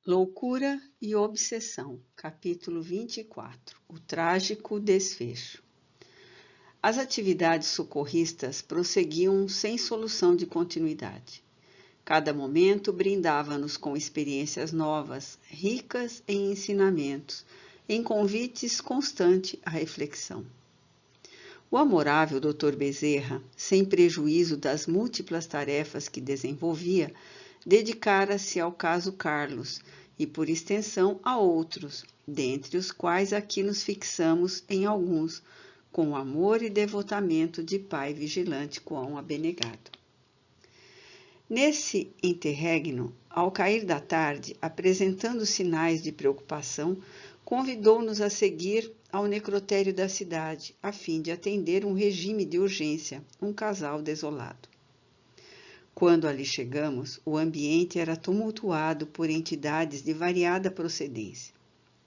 Loucura e Obsessão, capítulo 24. O trágico desfecho. As atividades socorristas prosseguiam sem solução de continuidade. Cada momento brindava-nos com experiências novas, ricas em ensinamentos, em convites constantes à reflexão. O amorável Dr. Bezerra, sem prejuízo das múltiplas tarefas que desenvolvia, dedicara-se ao caso Carlos e, por extensão, a outros, dentre os quais aqui nos fixamos em alguns, com o amor e devotamento de pai vigilante quão abnegado. Nesse interregno, ao cair da tarde, apresentando sinais de preocupação, convidou-nos a seguir ao necrotério da cidade, a fim de atender um regime de urgência, um casal desolado. Quando ali chegamos, o ambiente era tumultuado por entidades de variada procedência,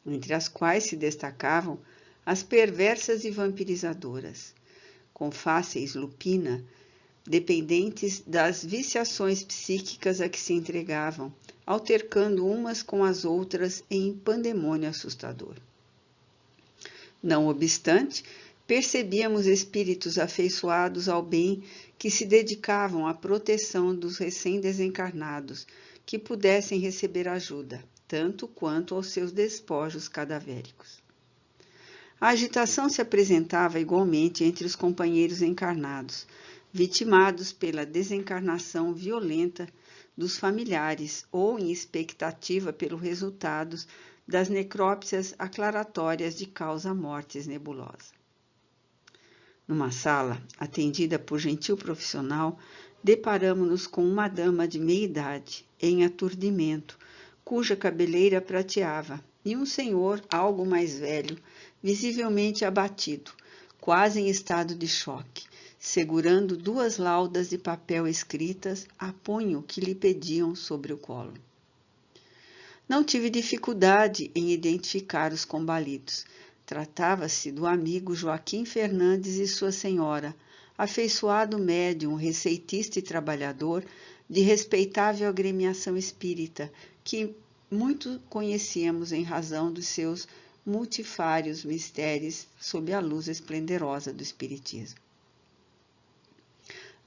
entre as quais se destacavam as perversas e vampirizadoras, com fáceis lupina, dependentes das viciações psíquicas a que se entregavam, altercando umas com as outras em pandemônio assustador. Não obstante, percebíamos espíritos afeiçoados ao bem que se dedicavam à proteção dos recém-desencarnados, que pudessem receber ajuda, tanto quanto aos seus despojos cadavéricos. A agitação se apresentava igualmente entre os companheiros encarnados, vitimados pela desencarnação violenta dos familiares ou em expectativa pelos resultados das necrópsias aclaratórias de causa-mortes nebulosa. Numa sala, atendida por gentil profissional, deparamo-nos com uma dama de meia-idade, em aturdimento, cuja cabeleira prateava, e um senhor, algo mais velho, visivelmente abatido, quase em estado de choque, segurando duas laudas de papel escritas a punho que lhe pediam sobre o colo. Não tive dificuldade em identificar os combalidos. Tratava-se do amigo Joaquim Fernandes e sua senhora, afeiçoado médium, receitista e trabalhador, de respeitável agremiação espírita, que muito conhecíamos em razão dos seus multifários mistérios sob a luz esplendorosa do espiritismo.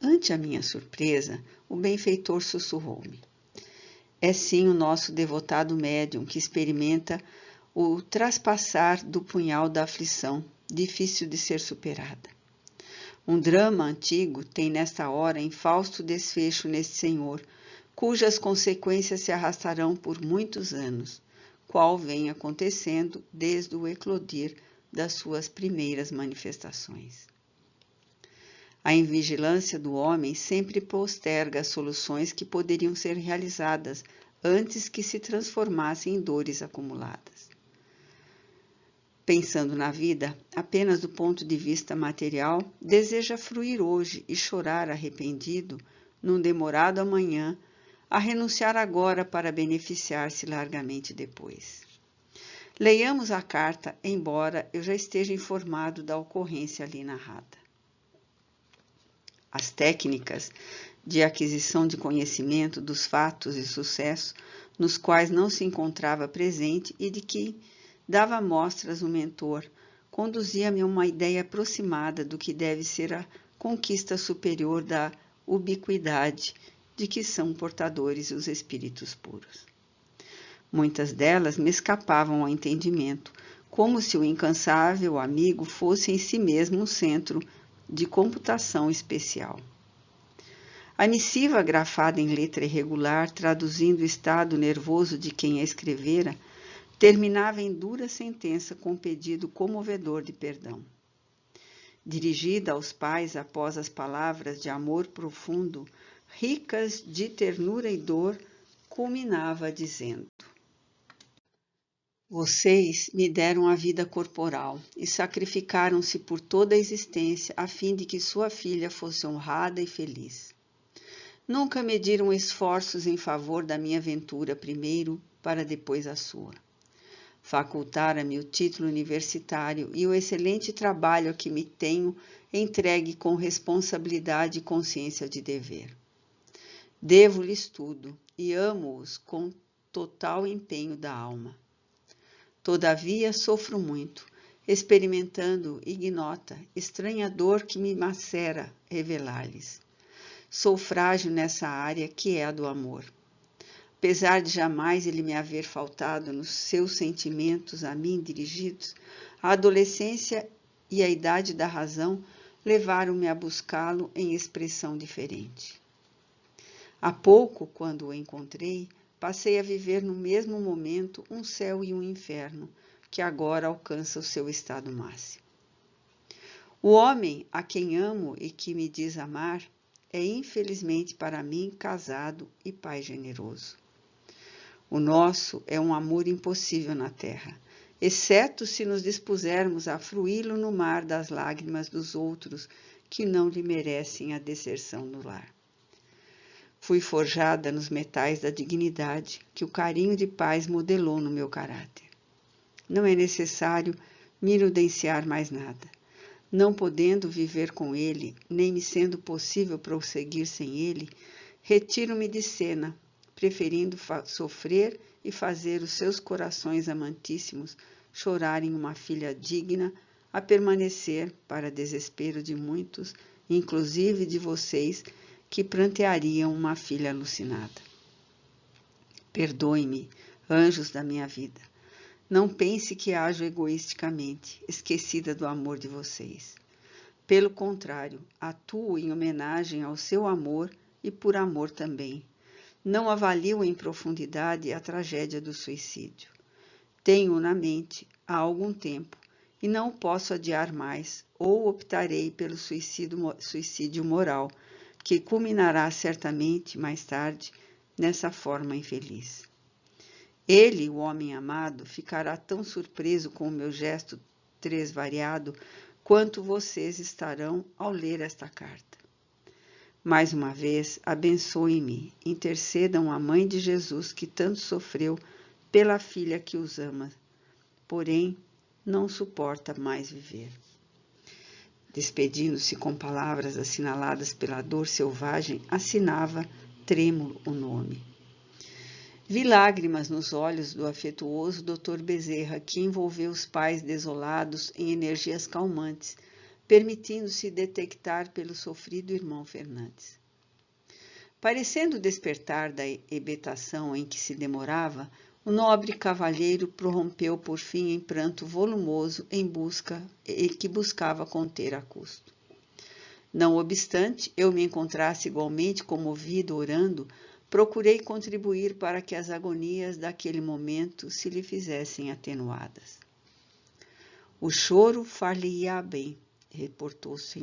Ante a minha surpresa, o benfeitor sussurrou-me: é sim o nosso devotado médium que experimenta o traspassar do punhal da aflição, difícil de ser superada. Um drama antigo tem nesta hora infausto desfecho neste senhor, cujas consequências se arrastarão por muitos anos, qual vem acontecendo desde o eclodir das suas primeiras manifestações. A invigilância do homem sempre posterga as soluções que poderiam ser realizadas antes que se transformassem em dores acumuladas. Pensando na vida apenas do ponto de vista material, deseja fruir hoje e chorar arrependido num demorado amanhã, a renunciar agora para beneficiar-se largamente depois. Leiamos a carta, embora eu já esteja informado da ocorrência ali narrada. As técnicas de aquisição de conhecimento dos fatos e sucessos nos quais não se encontrava presente e de que dava mostras o mentor, conduzia-me a uma ideia aproximada do que deve ser a conquista superior da ubiquidade de que são portadores os espíritos puros. Muitas delas me escapavam ao entendimento, como se o incansável amigo fosse em si mesmo um centro de computação especial. A missiva grafada em letra irregular, traduzindo o estado nervoso de quem a escrevera, terminava em dura sentença com pedido comovedor de perdão. Dirigida aos pais após as palavras de amor profundo, ricas de ternura e dor, culminava dizendo: vocês me deram a vida corporal e sacrificaram-se por toda a existência a fim de que sua filha fosse honrada e feliz. Nunca mediram esforços em favor da minha ventura primeiro, para depois a sua. Facultara-me o título universitário e o excelente trabalho a que me tenho entregue com responsabilidade e consciência de dever. Devo-lhes tudo e amo-os com total empenho da alma. Todavia sofro muito, experimentando ignota, estranha dor que me macera revelar-lhes. Sou frágil nessa área que é a do amor. Apesar de jamais ele me haver faltado nos seus sentimentos a mim dirigidos, a adolescência e a idade da razão levaram-me a buscá-lo em expressão diferente. Há pouco, quando o encontrei, passei a viver no mesmo momento um céu e um inferno, que agora alcança o seu estado máximo. O homem a quem amo e que me diz amar é infelizmente para mim casado e pai generoso. O nosso é um amor impossível na terra, exceto se nos dispusermos a fruí-lo no mar das lágrimas dos outros que não lhe merecem a deserção no lar. Fui forjada nos metais da dignidade que o carinho de pais modelou no meu caráter. Não é necessário me enunciar mais nada. Não podendo viver com ele, nem me sendo possível prosseguir sem ele, retiro-me de cena, preferindo sofrer e fazer os seus corações amantíssimos chorarem uma filha digna a permanecer, para desespero de muitos, inclusive de vocês, que pranteariam uma filha alucinada. Perdoe-me, anjos da minha vida. Não pense que ajo egoisticamente, esquecida do amor de vocês. Pelo contrário, atuo em homenagem ao seu amor e por amor também. Não avalio em profundidade a tragédia do suicídio. Tenho-o na mente há algum tempo e não o posso adiar mais, ou optarei pelo suicídio moral, que culminará certamente mais tarde nessa forma infeliz. Ele, o homem amado, ficará tão surpreso com o meu gesto tresvariado quanto vocês estarão ao ler esta carta. Mais uma vez, abençoe-me, intercedam a Mãe de Jesus que tanto sofreu pela filha que os ama, porém não suporta mais viver. Despedindo-se com palavras assinaladas pela dor selvagem, assinava trêmulo o nome. Vi lágrimas nos olhos do afetuoso Dr. Bezerra, que envolveu os pais desolados em energias calmantes, permitindo-se detectar pelo sofrido irmão Fernandes. Parecendo despertar da hebetação em que se demorava, o nobre cavalheiro prorrompeu por fim em pranto volumoso que buscava conter a custo. Não obstante eu me encontrasse igualmente comovido, orando, procurei contribuir para que as agonias daquele momento se lhe fizessem atenuadas. O choro far-lhe-ia bem, reportou-se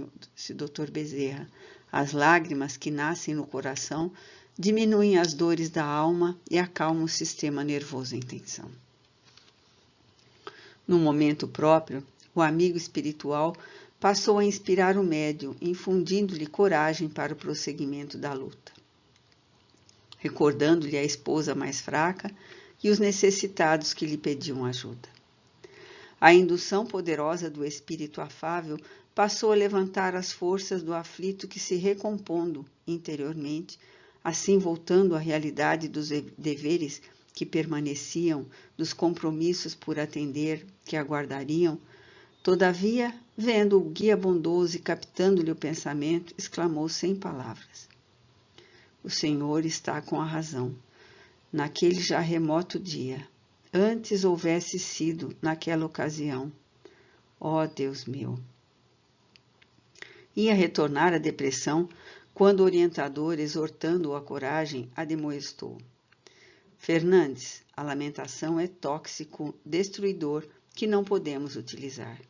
Dr. Bezerra. As lágrimas que nascem no coração diminuem as dores da alma e acalmam o sistema nervoso em tensão. No momento próprio, o amigo espiritual passou a inspirar o médium, infundindo-lhe coragem para o prosseguimento da luta, recordando-lhe a esposa mais fraca e os necessitados que lhe pediam ajuda. A indução poderosa do espírito afável passou a levantar as forças do aflito que se recompondo interiormente, assim voltando à realidade dos deveres que permaneciam, dos compromissos por atender que aguardariam. Todavia, vendo o guia bondoso e captando-lhe o pensamento, exclamou sem palavras: o Senhor está com a razão. Naquele já remoto dia, antes houvesse sido naquela ocasião. Ó Deus meu! Ia retornar à depressão quando o orientador, exortando-o à coragem, admoestou: Fernandes, a lamentação é tóxico, destruidor, que não podemos utilizar.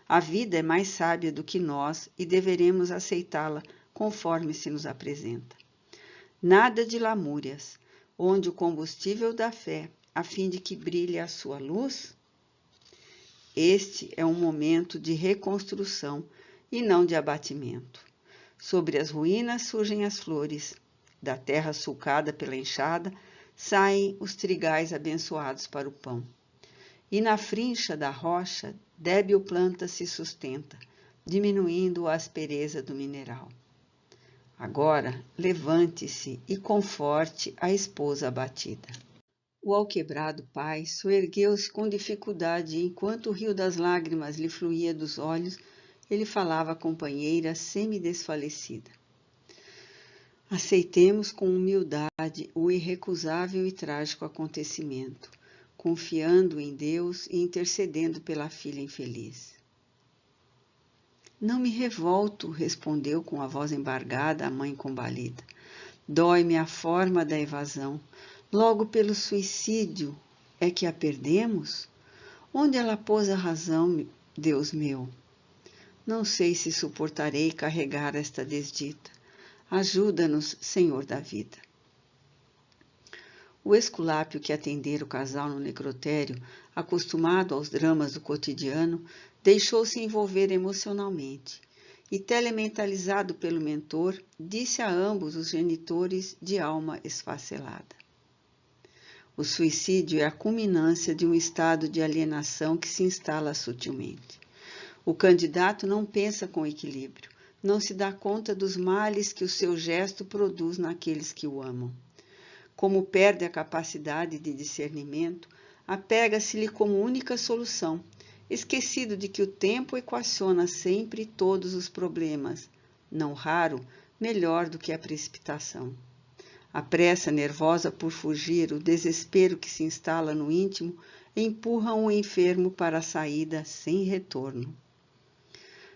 A vida é mais sábia do que nós e deveremos aceitá-la conforme se nos apresenta. Nada de lamúrias, onde o combustível da fé, a fim de que brilhe a sua luz? Este é um momento de reconstrução e não de abatimento. Sobre as ruínas surgem as flores, da terra sulcada pela enxada saem os trigais abençoados para o pão. E na frincha da rocha, débil planta se sustenta, diminuindo a aspereza do mineral. Agora, levante-se e conforte a esposa abatida. O alquebrado pai soergueu-se com dificuldade e, enquanto o rio das lágrimas lhe fluía dos olhos, ele falava à companheira semi-desfalecida. Aceitemos com humildade o irrecusável e trágico acontecimento, confiando em Deus e intercedendo pela filha infeliz. Não me revolto, respondeu com a voz embargada a mãe combalida. Dói-me a forma da evasão. Logo pelo suicídio é que a perdemos? Onde ela pôs a razão, Deus meu? Não sei se suportarei carregar esta desdita. Ajuda-nos, Senhor da vida. O esculápio que atendera o casal no necrotério, acostumado aos dramas do cotidiano, deixou-se envolver emocionalmente e, telementalizado pelo mentor, disse a ambos os genitores de alma esfacelada. O suicídio é a culminância de um estado de alienação que se instala sutilmente. O candidato não pensa com equilíbrio, não se dá conta dos males que o seu gesto produz naqueles que o amam. Como perde a capacidade de discernimento, apega-se-lhe como única solução, esquecido de que o tempo equaciona sempre todos os problemas, não raro, melhor do que a precipitação. A pressa nervosa por fugir, o desespero que se instala no íntimo, empurram o enfermo para a saída sem retorno.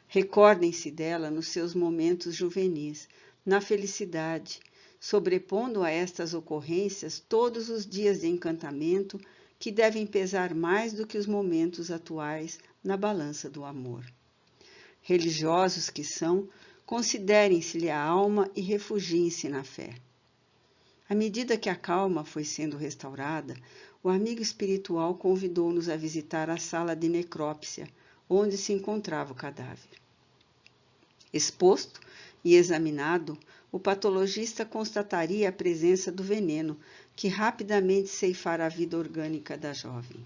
Recordem-se dela nos seus momentos juvenis, na felicidade, sobrepondo a estas ocorrências todos os dias de encantamento que devem pesar mais do que os momentos atuais na balança do amor. Religiosos que são, considerem-se-lhe a alma e refugiem-se na fé. À medida que a calma foi sendo restaurada, o amigo espiritual convidou-nos a visitar a sala de necrópsia, onde se encontrava o cadáver. Exposto e examinado, o patologista constataria a presença do veneno, que rapidamente ceifara a vida orgânica da jovem.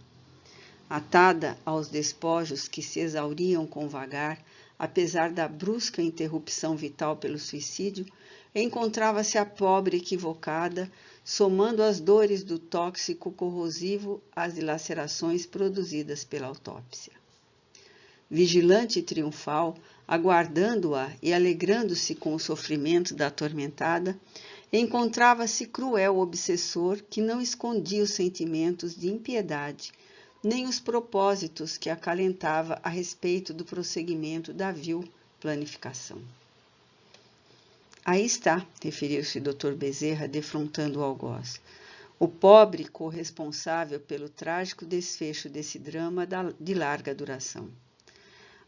Atada aos despojos que se exauriam com vagar, apesar da brusca interrupção vital pelo suicídio, encontrava-se a pobre equivocada, somando as dores do tóxico corrosivo às dilacerações produzidas pela autópsia. Vigilante e triunfal, aguardando-a e alegrando-se com o sofrimento da atormentada, encontrava-se cruel obsessor que não escondia os sentimentos de impiedade, nem os propósitos que acalentava a respeito do prosseguimento da vil planificação. Aí está, referiu-se o Dr. Bezerra, defrontando o algoz, o pobre corresponsável pelo trágico desfecho desse drama de larga duração.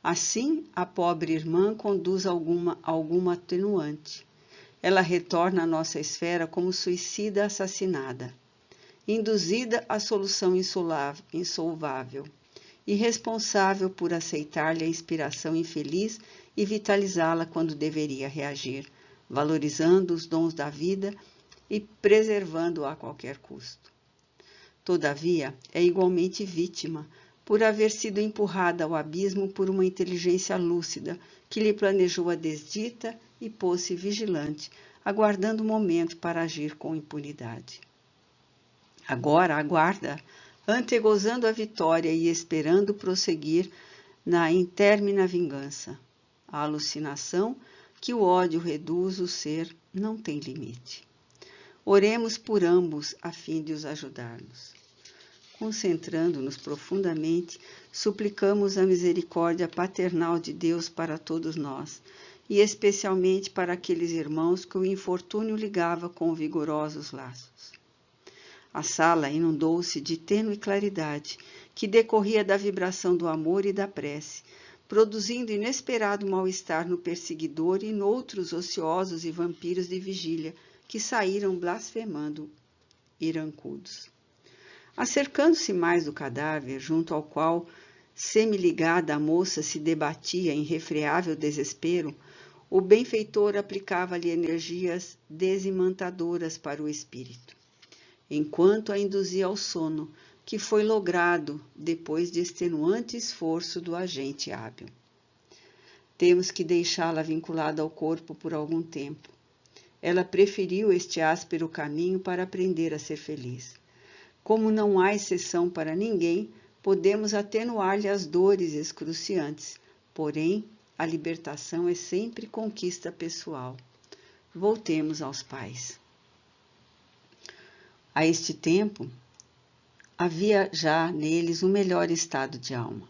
Assim, a pobre irmã conduz alguma atenuante. Ela retorna à nossa esfera como suicida assassinada, induzida à solução insolvável, irresponsável por aceitar-lhe a inspiração infeliz e vitalizá-la quando deveria reagir, valorizando os dons da vida e preservando-a a qualquer custo. Todavia, é igualmente vítima, por haver sido empurrada ao abismo por uma inteligência lúcida que lhe planejou a desdita e pôs-se vigilante, aguardando o momento para agir com impunidade. Agora aguarda, antegozando a vitória e esperando prosseguir na intermina vingança. A alucinação que o ódio reduz o ser não tem limite. Oremos por ambos a fim de os ajudarmos. Concentrando-nos profundamente, suplicamos a misericórdia paternal de Deus para todos nós, e especialmente para aqueles irmãos que o infortúnio ligava com vigorosos laços. A sala inundou-se de tênue claridade, que decorria da vibração do amor e da prece, produzindo inesperado mal-estar no perseguidor e noutros ociosos e vampiros de vigília, que saíram blasfemando irancudos. Acercando-se mais do cadáver, junto ao qual, semi-ligada a moça se debatia em refreável desespero, o benfeitor aplicava-lhe energias desimantadoras para o espírito, enquanto a induzia ao sono, que foi logrado depois de extenuante esforço do agente hábil. Temos que deixá-la vinculada ao corpo por algum tempo. Ela preferiu este áspero caminho para aprender a ser feliz. Como não há exceção para ninguém, podemos atenuar-lhe as dores excruciantes, porém, a libertação é sempre conquista pessoal. Voltemos aos pais. A este tempo, havia já neles um melhor estado de alma.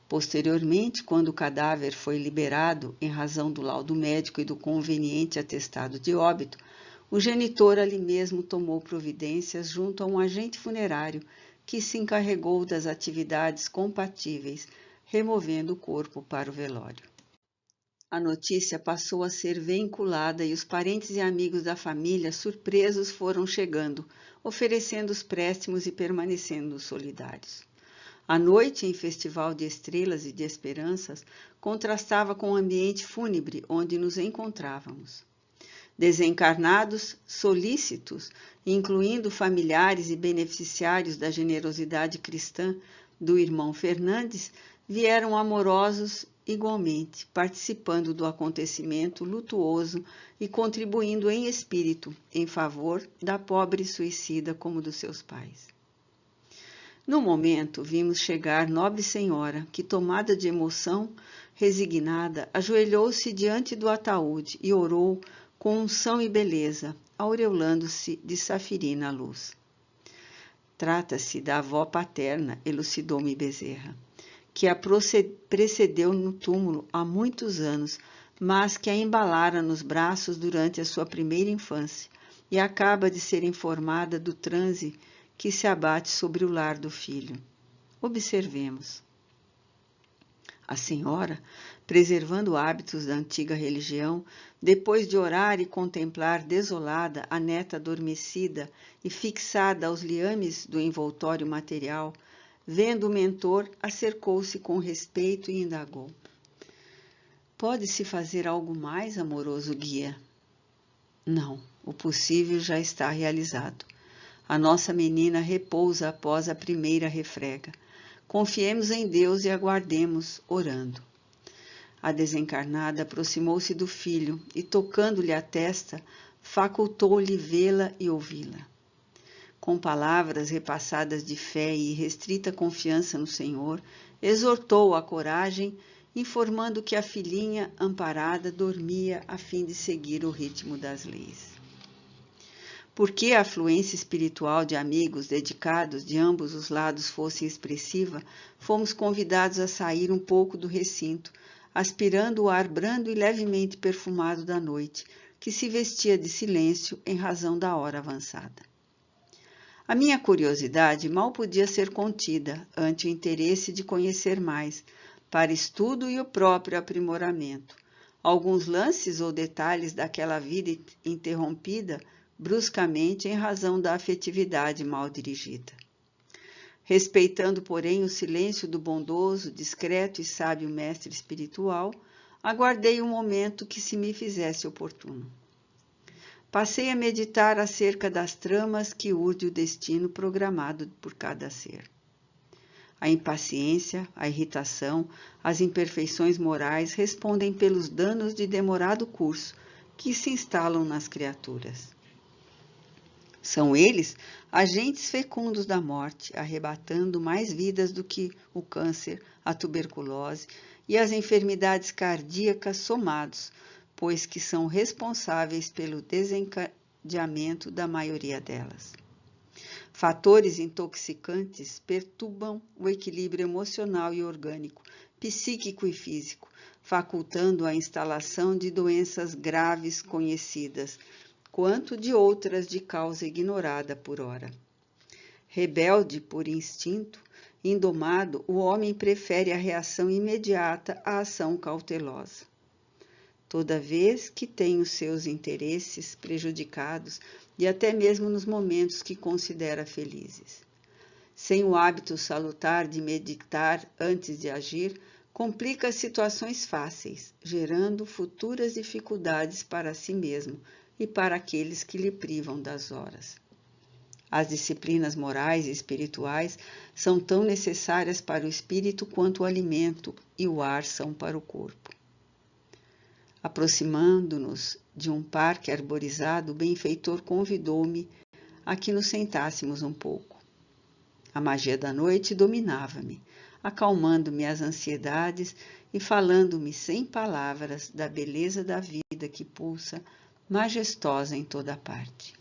Posteriormente, quando o cadáver foi liberado em razão do laudo médico e do conveniente atestado de óbito, o genitor ali mesmo tomou providências junto a um agente funerário que se encarregou das atividades compatíveis, removendo o corpo para o velório. A notícia passou a ser veiculada e os parentes e amigos da família, surpresos, foram chegando, oferecendo os préstimos e permanecendo solidários. A noite, em festival de estrelas e de esperanças, contrastava com o ambiente fúnebre onde nos encontrávamos. Desencarnados, solícitos, incluindo familiares e beneficiários da generosidade cristã do irmão Fernandes, vieram amorosos igualmente, participando do acontecimento lutuoso e contribuindo em espírito em favor da pobre suicida como dos seus pais. No momento, vimos chegar nobre senhora, que, tomada de emoção, resignada, ajoelhou-se diante do ataúde e orou com unção e beleza, aureolando-se de safirina luz. Trata-se da avó paterna, elucidou-me Bezerra, que a precedeu no túmulo há muitos anos, mas que a embalara nos braços durante a sua primeira infância e acaba de ser informada do transe que se abate sobre o lar do filho. Observemos. A senhora, preservando hábitos da antiga religião, depois de orar e contemplar desolada a neta adormecida e fixada aos liames do envoltório material, vendo o mentor, acercou-se com respeito e indagou: pode-se fazer algo mais, amoroso guia? Não, o possível já está realizado. A nossa menina repousa após a primeira refrega. Confiemos em Deus e aguardemos, orando. A desencarnada aproximou-se do filho e, tocando-lhe a testa, facultou-lhe vê-la e ouvi-la. Com palavras repassadas de fé e restrita confiança no Senhor, exortou a coragem, informando que a filhinha amparada dormia a fim de seguir o ritmo das leis. Porque a afluência espiritual de amigos dedicados de ambos os lados fosse expressiva, fomos convidados a sair um pouco do recinto, aspirando o ar brando e levemente perfumado da noite, que se vestia de silêncio em razão da hora avançada. A minha curiosidade mal podia ser contida ante o interesse de conhecer mais, para estudo e o próprio aprimoramento. Alguns lances ou detalhes daquela vida interrompida bruscamente em razão da afetividade mal dirigida. Respeitando, porém, o silêncio do bondoso, discreto e sábio mestre espiritual, aguardei um momento que se me fizesse oportuno. Passei a meditar acerca das tramas que urde o destino programado por cada ser. A impaciência, a irritação, as imperfeições morais respondem pelos danos de demorado curso que se instalam nas criaturas. São eles agentes fecundos da morte, arrebatando mais vidas do que o câncer, a tuberculose e as enfermidades cardíacas somados, pois que são responsáveis pelo desencadeamento da maioria delas. Fatores intoxicantes perturbam o equilíbrio emocional e orgânico, psíquico e físico, facultando a instalação de doenças graves conhecidas, quanto de outras de causa ignorada por ora. Rebelde por instinto, indomado, o homem prefere a reação imediata à ação cautelosa. Toda vez que tem os seus interesses prejudicados e até mesmo nos momentos que considera felizes. Sem o hábito salutar de meditar antes de agir, complica as situações fáceis, gerando futuras dificuldades para si mesmo e para aqueles que lhe privam das horas. As disciplinas morais e espirituais são tão necessárias para o espírito quanto o alimento e o ar são para o corpo. Aproximando-nos de um parque arborizado, o benfeitor convidou-me a que nos sentássemos um pouco. A magia da noite dominava-me, acalmando-me as ansiedades e falando-me sem palavras da beleza da vida que pulsa, majestosa em toda parte.